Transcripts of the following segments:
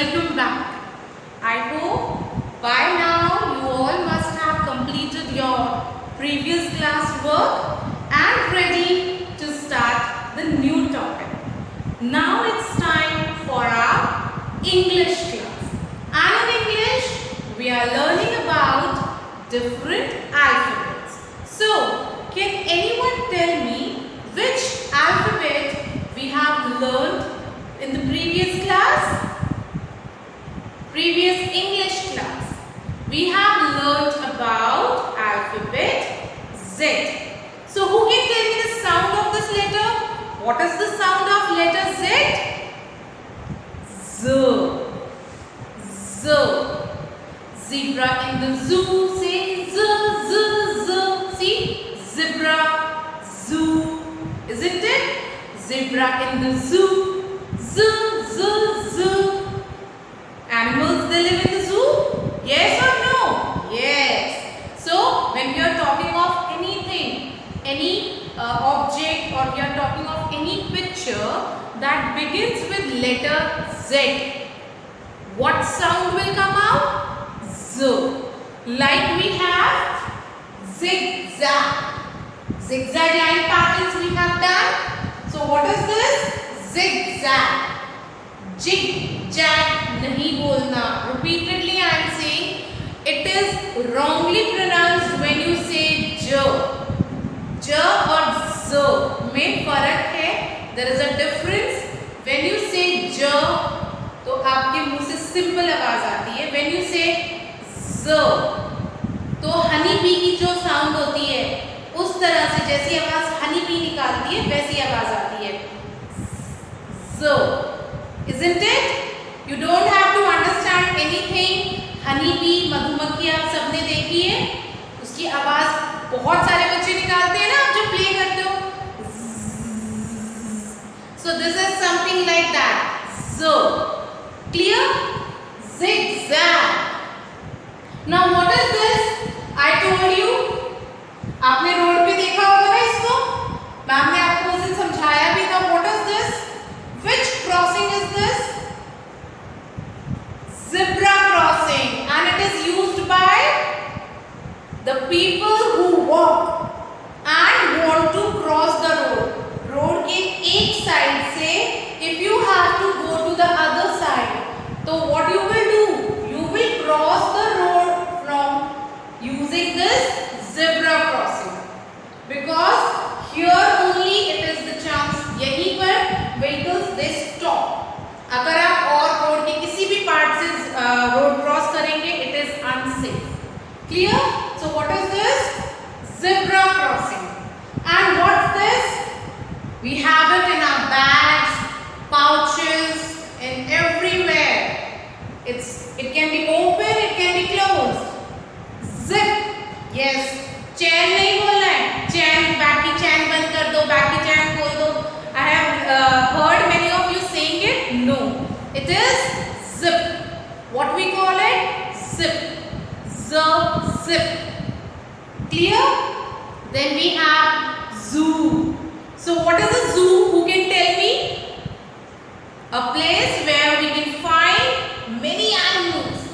welcome back. I hope by now you all must have completed your previous class work and ready to start the new topic. Now it's time for our English class. And in English, we are learning about different alphabets. So, can anyone tell me which alphabet we have learned in the previous class? Previous English class. We have learned about alphabet Z. So who can tell me the sound of this letter? What is the sound of letter Z? Z. Z. Zebra in the zoo, say Z, Z, Z. See? Zebra, zoo. Isn't it? Zebra in the zoo. Z, Z, Z. Animals, they live in the zoo? Yes or no? Yes. So, when we are talking of anything, any object, or we are talking of any picture that begins with letter Z, what sound will come out? Z. Like we have zigzag. Zigzag line patterns we have done. So, what is this? Zigzag. Jig, jag, nahi bolna. Repeatedly I am saying it is wrongly pronounced when you say j. J or z में फर्क है. There is a difference. When you say j, तो आपके मुंह से simple आवाज आती है. When you say z, तो हनी बी की जो साउंड होती है उस तरह से जैसी आवाज हनी बी निकालती है वैसी आवाज आती है. Z. Isn't it? You don't have to understand anything. Honey bee, मधुमक्खी आप सबने देखी है. उसकी आवाज बहुत सारे बच्चे निकालते हैं ना आप जब प्ले करते हो. So this is something like that. So clear? Zigzag. Now what is this? I told you. आपने रोड पे देखा होगा ना इसको. मैम ने आपको उस दिन समझाया भी था. What is this? Which crossing is this? Zebra crossing, and it is used by the people who walk and want to cross the road. Road के एक साइड से if you have to go to the other side, तो what you will do? You will cross the road from using this zebra crossing, because here only it is the chance. यहीं पर vehicles they stop. अगर आप और road के किसी भी part से रोड क्रॉस करेंगे it is unsafe. Clear? So what is this? Zebra crossing. And what's this? We have it in our bags, pouches, and everywhere. It can be open, it can be closed. Zip. Yes. चैन नहीं बोलना है. चैन, bag की चैन बंद कर दो, bag की चैन खोल दो. I have heard many of you saying it. No, it is zip. What we call it? Zip. Zip. Clear? Then we have zoo. So what is a zoo? Who can tell me? A place where we can find many animals.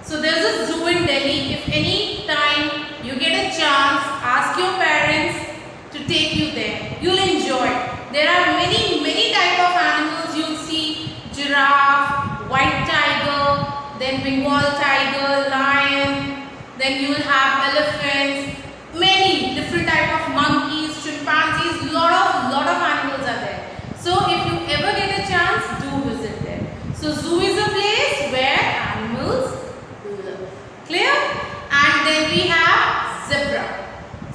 So there is a zoo in Delhi. If any time you get a chance, ask your parents to take you there. You'll enjoy it. There are many type of animals. You'll see giraffe, white tiger, then Bengal tiger, lion, then you will have elephants, many different type of monkeys, chimpanzees, lot of animals are there. So if you ever get a chance, do visit there. So zoo is a place where animals live. Clear? And then we have zebra.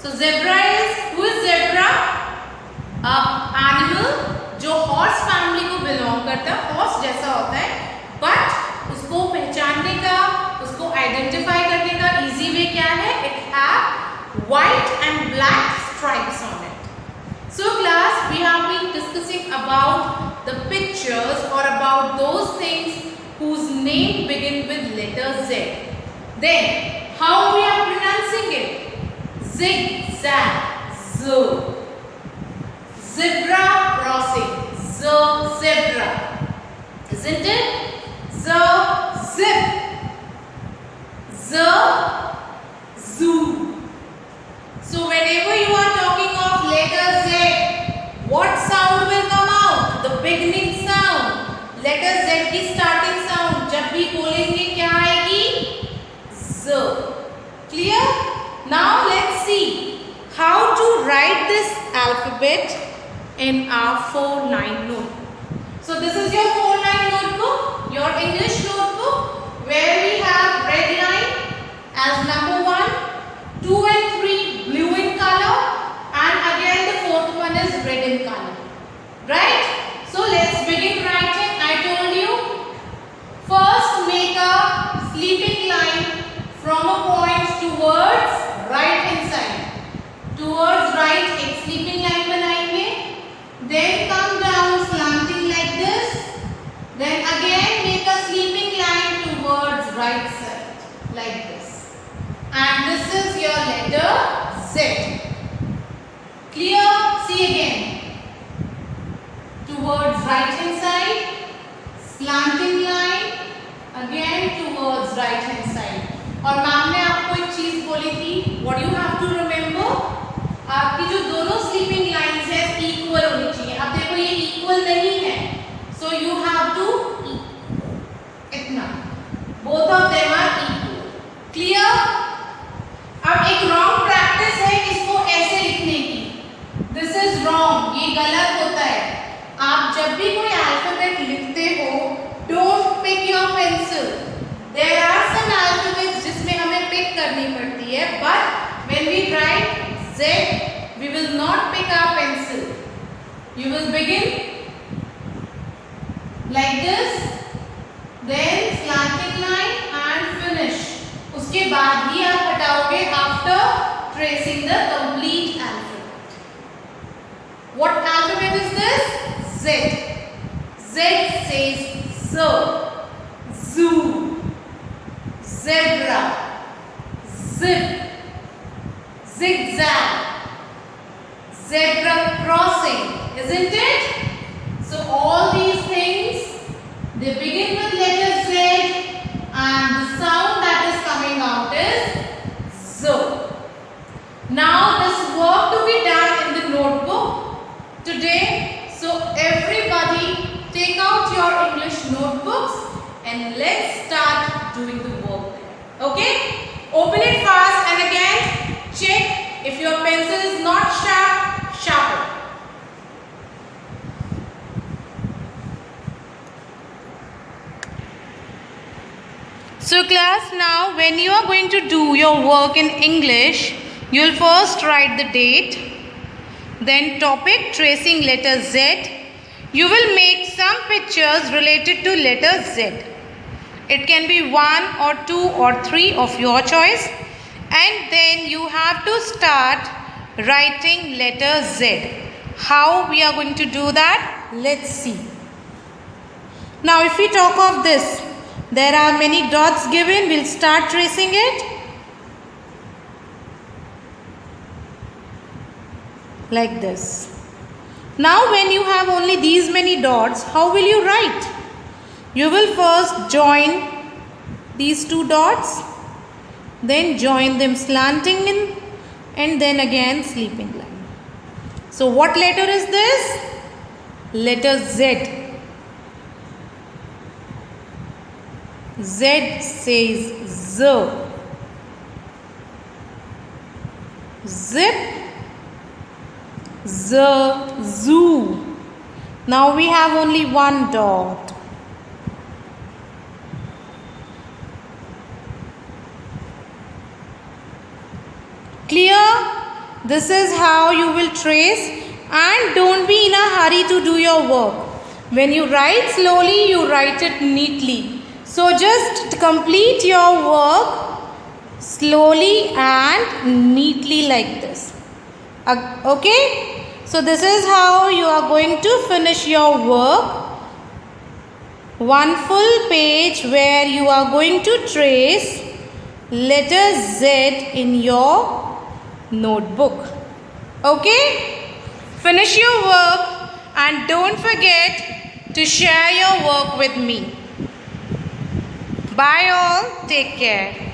So zebra is, who is zebra? Animal जो horse family को belong करता है. Horse जैसा होता है, but उसको पहचानने का, उसको आइडेंटिफाई करने का इजी वे क्या है? It have white and black stripes on it. So class, we have been discussing about the pictures और about those things whose name begin with letter Z. Then how we are pronouncing it? Zigzag. Z. Zebra crossing. Zebra. Isn't it? Z, zoo. So whenever you are talking of letter Z, what sound will come out? The beginning sound. Letter Z की starting sound. जब भी बोलेंगे क्या आएगी? Z. Clear? Now let's see how to write this alphabet in our 4-line notebook. So this is your 4-line notebook, your English notebook, where we have red line as number 1, 2 and 3 blue in color, and again the fourth one is red in color. Right? So let's begin writing. I told you, first make a sleeping line from a point towards right hand side. Towards right एक sleeping line बनाएंगे. Then come down slanting like this. Then again make a sleeping line towards right side like this. And this is your letter Z. Clear? See again. Towards right hand side, slanting line, again towards right hand side. और ma'am ने आपको एक चीज बोली थी, what you have to remember, आपकी जो दोनों स्लीपिंग लाइंस है इक्वल होनी चाहिए. अब देखो ये इक्वल नहीं है, so you have to इतना, both of them are equal. Clear? अब एक wrong practice है इसको ऐसे लिखने की. This is wrong, ये गलत होता है. आप जब भी कोई अल्फाबेट लिखते हो, don't pick your pencil. There are some alphabets जिसमें हमें pick करनी पड़ती है, but when we write Z, we will not pick our pencil. You will begin like this, then slanting line and finish. उसके बाद ही आप हटाओगे after tracing the complete alphabet. What alphabet is this? Z. Z says Z, zoo, zebra, zip, zigzag, zebra crossing, isn't it? So all these things, they begin with letter Z and the sound that is coming out is Z. Now this work to be done in the notebook today. So everybody take out your English notebooks and let's start doing the work. Okay? Open it fast and again check if your pencil is not sharp, sharpen. So class, now when you are going to do your work in English, you will first write the date, then topic tracing letter Z. You will make some pictures related to letter Z. It can be 1 or 2 or 3 of your choice. And then you have to start writing letter Z. How we are going to do that? Let's see. Now if we talk of this, there are many dots given. We'll start tracing it. Like this. Now when you have only these many dots, how will you write? You will first join these two dots, then join them slanting in, and then again sleeping line. So what letter is this? Letter Z. Z says Z. Zip. Z, zoo. Now we have only one dot. Clear? This is how you will trace, and don't be in a hurry to do your work. When you write slowly, you write it neatly. So just complete your work slowly and neatly like this. Okay? So this is how you are going to finish your work. One full page where you are going to trace letter Z in your notebook. Okay? Finish your work and don't forget to share your work with me. Bye all. Take care.